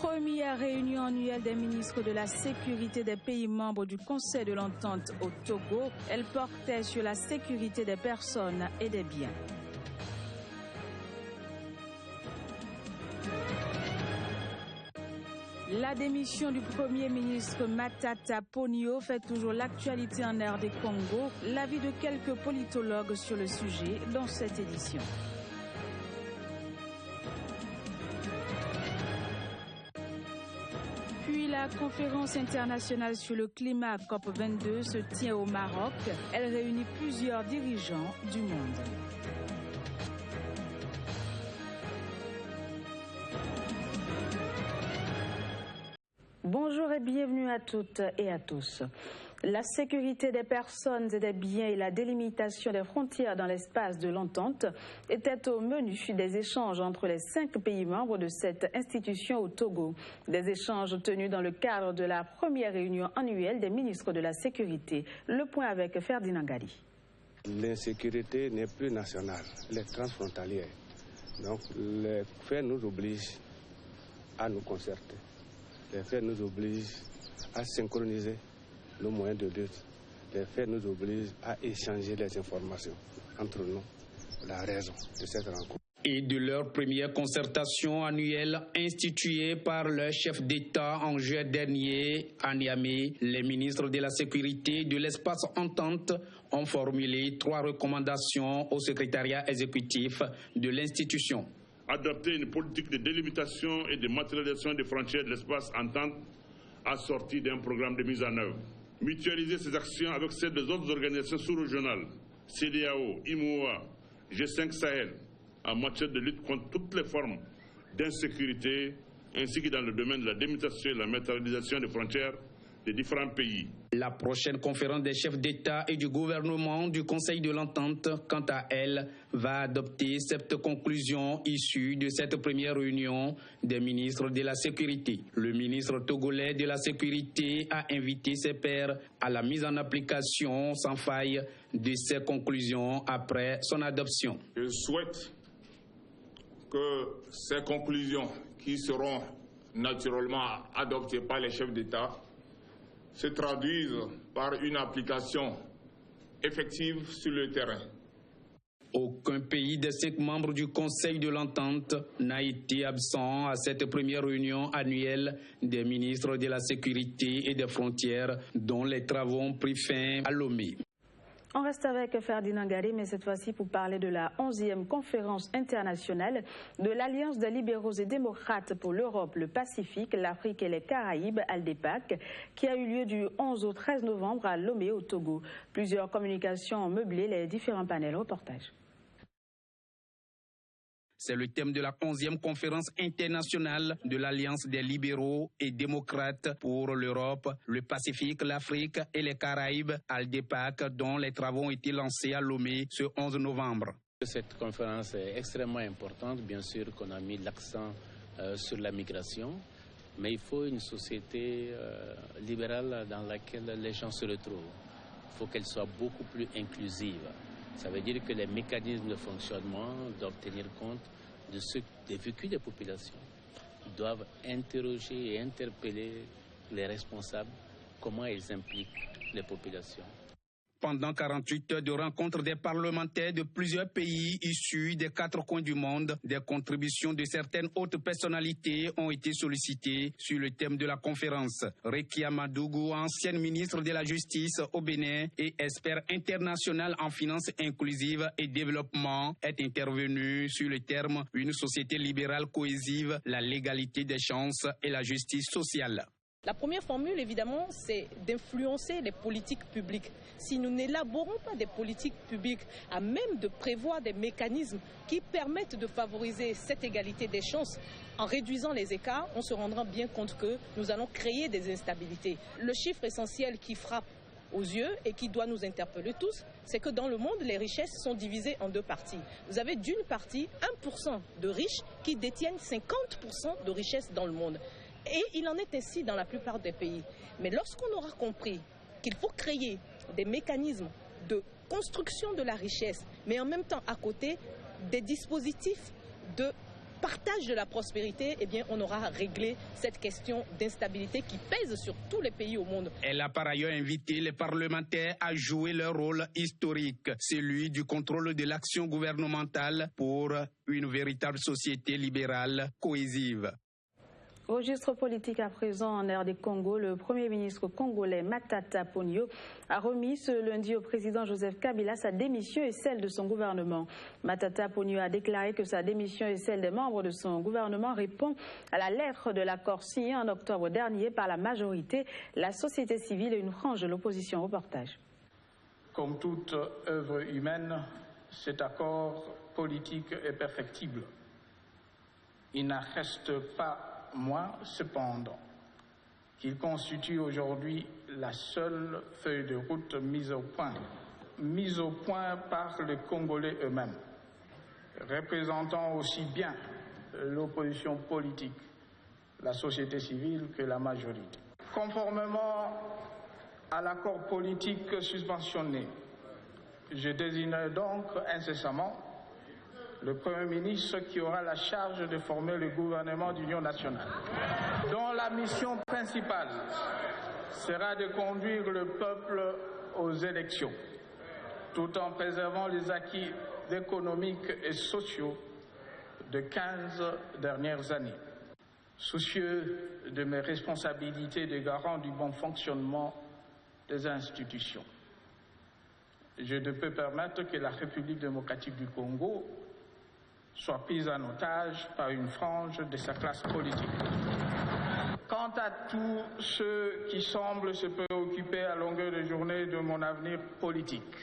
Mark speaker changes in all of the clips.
Speaker 1: Première réunion annuelle des ministres de la sécurité des pays membres du Conseil de l'Entente au Togo. Elle portait sur la sécurité des personnes et des biens. La démission du Premier ministre Matata Ponyo fait toujours l'actualité en RD Congo. L'avis de quelques politologues sur le sujet dans cette édition. Puis la conférence internationale sur le climat COP22 se tient au Maroc. Elle réunit plusieurs dirigeants du monde. Bonjour et bienvenue à toutes et à tous. La sécurité des personnes et des biens et la délimitation des frontières dans l'espace de l'entente étaient au menu des échanges entre les 5 pays membres de cette institution au Togo. Des échanges tenus dans le cadre de la première réunion annuelle des ministres de la Sécurité. Le point avec Ferdinand Gali.
Speaker 2: L'insécurité n'est plus nationale, elle est transfrontalière. Donc les faits nous obligent à nous concerter. Les faits nous obligent à synchroniser nos moyens de lutte. Les faits nous obligent à échanger les informations entre nous. La raison de cette rencontre.
Speaker 3: Et de leur première concertation annuelle instituée par le chef d'État en juillet dernier à Niamey, les ministres de la Sécurité de l'espace Entente ont formulé 3 recommandations au secrétariat exécutif de l'institution.
Speaker 4: Adopter une politique de délimitation et de matérialisation des frontières de l'espace Entente assortie d'un programme de mise en œuvre. Mutualiser ces actions avec celles des autres organisations sous-régionales, CEDEAO, IMOA, G5 Sahel, en matière de lutte contre toutes les formes d'insécurité, ainsi que dans le domaine de la délimitation et de la matérialisation des frontières des différents pays.
Speaker 3: La prochaine conférence des chefs d'État et du gouvernement du Conseil de l'Entente, quant à elle, va adopter cette conclusion issue de cette première réunion des ministres de la Sécurité. Le ministre togolais de la Sécurité a invité ses pairs à la mise en application sans faille de ces conclusions après son adoption.
Speaker 5: Je souhaite que ces conclusions, qui seront naturellement adoptées par les chefs d'État, se traduisent par une application effective sur le terrain.
Speaker 3: Aucun pays des 5 membres du Conseil de l'Entente n'a été absent à cette première réunion annuelle des ministres de la Sécurité et des Frontières, dont les travaux ont pris fin à Lomé.
Speaker 1: On reste avec Ferdinand Gali, mais cette fois-ci pour parler de la 11e conférence internationale de l'Alliance des libéraux et démocrates pour l'Europe, le Pacifique, l'Afrique et les Caraïbes, ALDEPAC, qui a eu lieu du 11 au 13 novembre à Lomé, au Togo. Plusieurs communications ont meublé les différents panels. Reportage.
Speaker 3: C'est le thème de la 11e conférence internationale de l'Alliance des libéraux et démocrates pour l'Europe, le Pacifique, l'Afrique et les Caraïbes, ALDEPAC, dont les travaux ont été lancés à Lomé ce 11 novembre.
Speaker 6: Cette conférence est extrêmement importante. Bien sûr qu'on a mis l'accent sur la migration, mais il faut une société libérale dans laquelle les gens se retrouvent. Il faut qu'elle soit beaucoup plus inclusive. Ça veut dire que les mécanismes de fonctionnement doivent tenir compte des vécus des populations. Ils doivent interroger et interpeller les responsables, comment ils impliquent les populations.
Speaker 3: Pendant 48 heures de rencontres des parlementaires de plusieurs pays issus des 4 coins du monde, des contributions de certaines hautes personnalités ont été sollicitées sur le thème de la conférence. Rekia Madougou, ancienne ministre de la Justice au Bénin et expert international en finances inclusives et développement, est intervenue sur le terme « Une société libérale cohésive, la légalité des chances et la justice sociale ».
Speaker 7: La première formule, évidemment, c'est d'influencer les politiques publiques. Si nous n'élaborons pas des politiques publiques à même de prévoir des mécanismes qui permettent de favoriser cette égalité des chances, en réduisant les écarts, on se rendra bien compte que nous allons créer des instabilités. Le chiffre essentiel qui frappe aux yeux et qui doit nous interpeller tous, c'est que dans le monde, les richesses sont divisées en 2 parties. Vous avez d'une partie 1% de riches qui détiennent 50% de richesses dans le monde. Et il en est ainsi dans la plupart des pays. Mais lorsqu'on aura compris qu'il faut créer des mécanismes de construction de la richesse, mais en même temps à côté des dispositifs de partage de la prospérité, eh bien, on aura réglé cette question d'instabilité qui pèse sur tous les pays au monde.
Speaker 3: Elle a par ailleurs invité les parlementaires à jouer leur rôle historique, celui du contrôle de l'action gouvernementale pour une véritable société libérale cohésive.
Speaker 1: Registre politique à présent en RD Congo, le Premier ministre congolais Matata Ponyo a remis ce lundi au président Joseph Kabila sa démission et celle de son gouvernement. Matata Ponyo a déclaré que sa démission et celle des membres de son gouvernement répond à la lettre de l'accord signé en octobre dernier par la majorité, la société civile et une frange de l'opposition. Reportage.
Speaker 8: Comme toute œuvre humaine, cet accord politique est perfectible. Il n'en reste pas moins, cependant, qu'il constitue aujourd'hui la seule feuille de route mise au point par les Congolais eux-mêmes, représentant aussi bien l'opposition politique, la société civile que la majorité. Conformément à l'accord politique suspensionné, je désignerai donc incessamment le Premier ministre qui aura la charge de former le gouvernement d'union nationale, dont la mission principale sera de conduire le peuple aux élections, tout en préservant les acquis économiques et sociaux de 15 dernières années. Soucieux de mes responsabilités de garant du bon fonctionnement des institutions, je ne peux permettre que la République démocratique du Congo soit prise en otage par une frange de sa classe politique. Quant à tous ceux qui semblent se préoccuper à longueur de journée de mon avenir politique,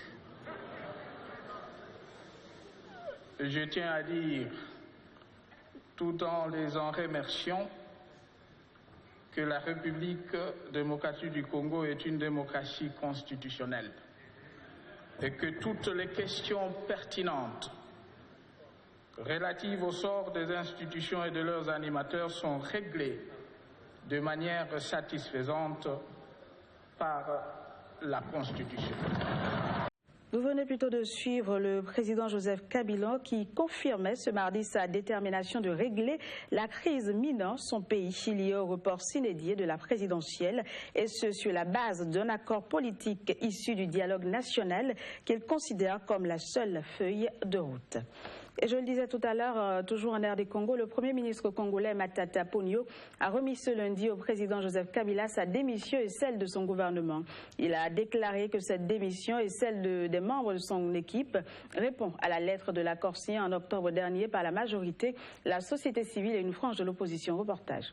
Speaker 8: je tiens à dire, tout en les en remerciant, que la République démocratique du Congo est une démocratie constitutionnelle et que toutes les questions pertinentes relatives au sort des institutions et de leurs animateurs sont réglées de manière satisfaisante par la Constitution.
Speaker 1: Vous venez plutôt de suivre le président Joseph Kabila qui confirmait ce mardi sa détermination de régler la crise minant son pays liée au report s'inédit de la présidentielle, et ce sur la base d'un accord politique issu du dialogue national qu'il considère comme la seule feuille de route. Et je le disais tout à l'heure, toujours en RD Congo, le Premier ministre congolais Matata Ponyo a remis ce lundi au président Joseph Kabila sa démission et celle de son gouvernement. Il a déclaré que cette démission et celle des membres de son équipe répond à la lettre de l'accord signé en octobre dernier par la majorité, la société civile et une frange de l'opposition. Reportage.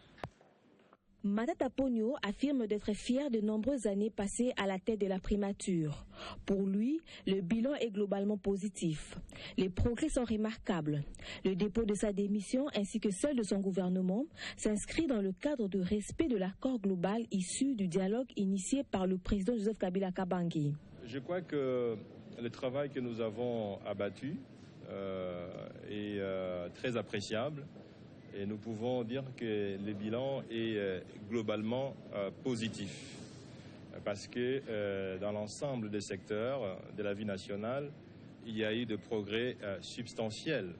Speaker 9: Matata Ponyo affirme d'être fier de nombreuses années passées à la tête de la primature. Pour lui, le bilan est globalement positif. Les progrès sont remarquables. Le dépôt de sa démission ainsi que celle de son gouvernement s'inscrit dans le cadre de respect de l'accord global issu du dialogue initié par le président Joseph Kabila Kabange.
Speaker 10: Je crois que le travail que nous avons abattu est très appréciable. Et nous pouvons dire que le bilan est globalement positif. Parce que dans l'ensemble des secteurs de la vie nationale, il y a eu des progrès substantiels.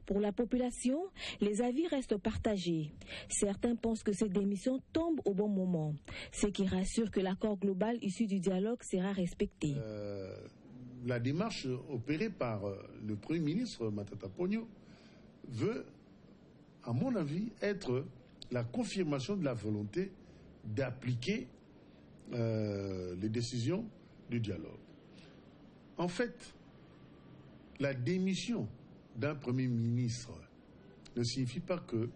Speaker 9: Pour la population, les avis restent partagés. Certains pensent que cette démission tombe au bon moment, ce qui rassure que l'accord global issu du dialogue sera respecté.
Speaker 11: La démarche opérée par le Premier ministre Matata Ponyo veut, à mon avis, être la confirmation de la volonté d'appliquer les décisions du dialogue. En fait, la démission d'un Premier ministre ne signifie pas que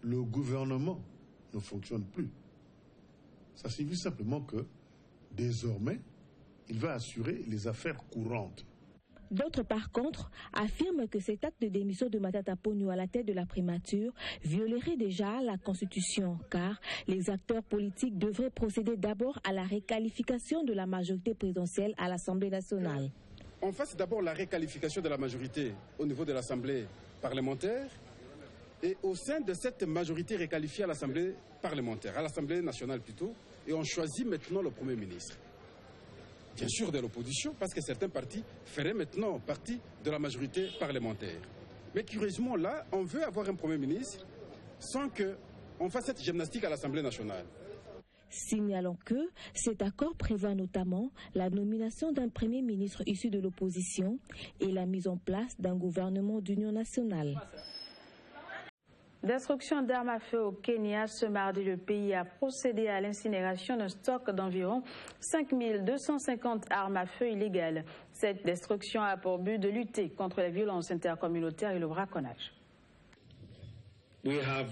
Speaker 11: le gouvernement ne fonctionne plus. Ça signifie simplement que, désormais, il va assurer les affaires courantes.
Speaker 9: D'autres, par contre, affirment que cet acte de démission de Matata Ponyo à la tête de la primature violerait déjà la Constitution, car les acteurs politiques devraient procéder d'abord à la requalification de la majorité présidentielle à l'Assemblée nationale.
Speaker 12: On fasse d'abord la requalification de la majorité au niveau de l'Assemblée parlementaire, et au sein de cette majorité requalifiée à l'Assemblée parlementaire, à l'Assemblée nationale plutôt, et on choisit maintenant le Premier ministre. Bien sûr de l'opposition, parce que certains partis feraient maintenant partie de la majorité parlementaire. Mais curieusement, là, on veut avoir un Premier ministre sans qu'on fasse cette gymnastique à l'Assemblée nationale.
Speaker 9: Signalons que cet accord prévoit notamment la nomination d'un Premier ministre issu de l'opposition et la mise en place d'un gouvernement d'union nationale.
Speaker 1: Destruction d'armes à feu au Kenya. Ce mardi, le pays a procédé à l'incinération d'un stock d'environ 5250 armes à feu illégales. Cette destruction a pour but de lutter contre les violences intercommunautaires et le braconnage.
Speaker 13: We have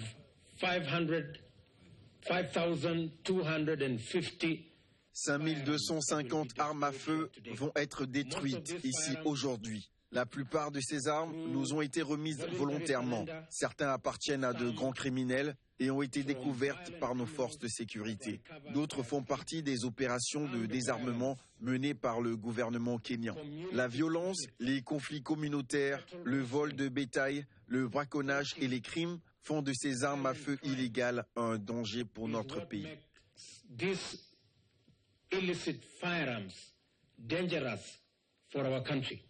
Speaker 14: 5250 armes à feu vont être détruites ici aujourd'hui. La plupart de ces armes nous ont été remises volontairement. Certains appartiennent à de grands criminels et ont été découvertes par nos forces de sécurité. D'autres font partie des opérations de désarmement menées par le gouvernement kényan. La violence, les conflits communautaires, le vol de bétail, le braconnage et les crimes font de ces armes à feu illégales un danger pour notre pays.
Speaker 13: These illicit firearms dangerous for our country.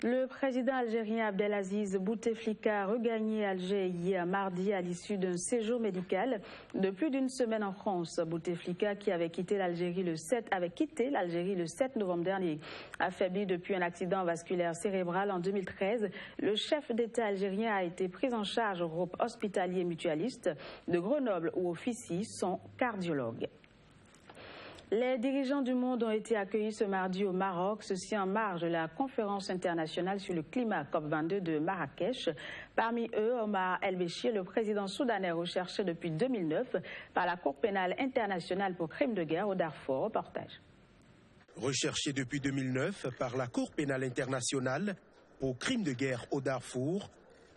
Speaker 1: Le président algérien Abdelaziz Bouteflika a regagné Alger hier mardi à l'issue d'un séjour médical de plus d'une semaine en France. Bouteflika, qui avait quitté l'Algérie le 7 novembre dernier, affaibli depuis un accident vasculaire cérébral en 2013, le chef d'État algérien a été pris en charge au groupe hospitalier mutualiste de Grenoble où officie son cardiologue. Les dirigeants du monde ont été accueillis ce mardi au Maroc, ceci en marge de la conférence internationale sur le climat COP22 de Marrakech. Parmi eux, Omar El-Béchir, le président soudanais recherché depuis 2009 par la Cour pénale internationale pour crimes de guerre au Darfour. Reportage.
Speaker 15: Recherché depuis 2009 par la Cour pénale internationale pour crimes de guerre au Darfour,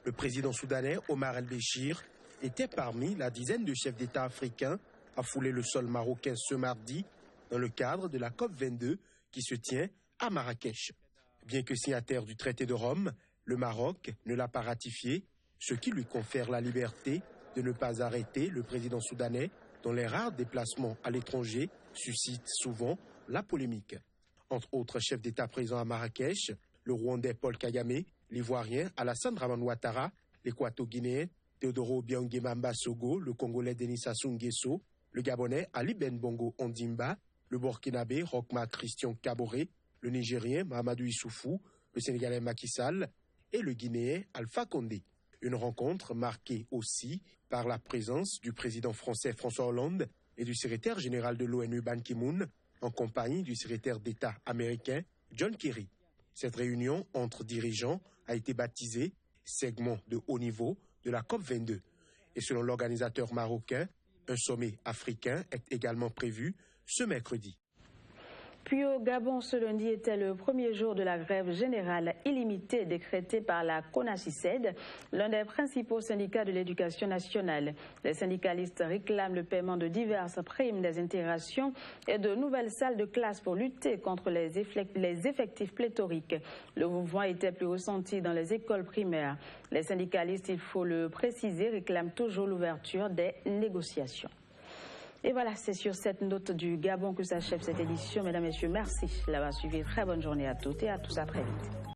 Speaker 15: le président soudanais Omar El-Béchir était parmi la dizaine de chefs d'État africains à fouler le sol marocain ce mardi dans le cadre de la COP22 qui se tient à Marrakech. Bien que signataire du traité de Rome, le Maroc ne l'a pas ratifié, ce qui lui confère la liberté de ne pas arrêter le président soudanais dont les rares déplacements à l'étranger suscitent souvent la polémique. Entre autres chefs d'État présents à Marrakech, le Rwandais Paul Kagame, l'Ivoirien Alassane Dramane Ouattara, l'Équato-Guinéen Teodoro Obiang Nguema Sogo, le Congolais Denis Sassou Nguesso, le Gabonais Ali Ben Bongo Ondimba, le Burkinabé Rochma Christian Kaboré, le Nigérien Mahamadou Issoufou, le Sénégalais Macky Sall et le Guinéen Alpha Condé. Une rencontre marquée aussi par la présence du président français François Hollande et du secrétaire général de l'ONU Ban Ki-moon en compagnie du secrétaire d'État américain John Kerry. Cette réunion entre dirigeants a été baptisée segment de haut niveau de la COP22. Et selon l'organisateur marocain, un sommet africain est également prévu ce mercredi.
Speaker 1: Puis au Gabon, ce lundi était le premier jour de la grève générale illimitée décrétée par la CONACYCED, l'un des principaux syndicats de l'éducation nationale. Les syndicalistes réclament le paiement de diverses primes des intégrations et de nouvelles salles de classe pour lutter contre les effectifs pléthoriques. Le mouvement était plus ressenti dans les écoles primaires. Les syndicalistes, il faut le préciser, réclament toujours l'ouverture des négociations. Et voilà, c'est sur cette note du Gabon que s'achève cette édition. Mesdames, Messieurs, merci de l'avoir suivi. Très bonne journée à toutes et à tous. À très vite.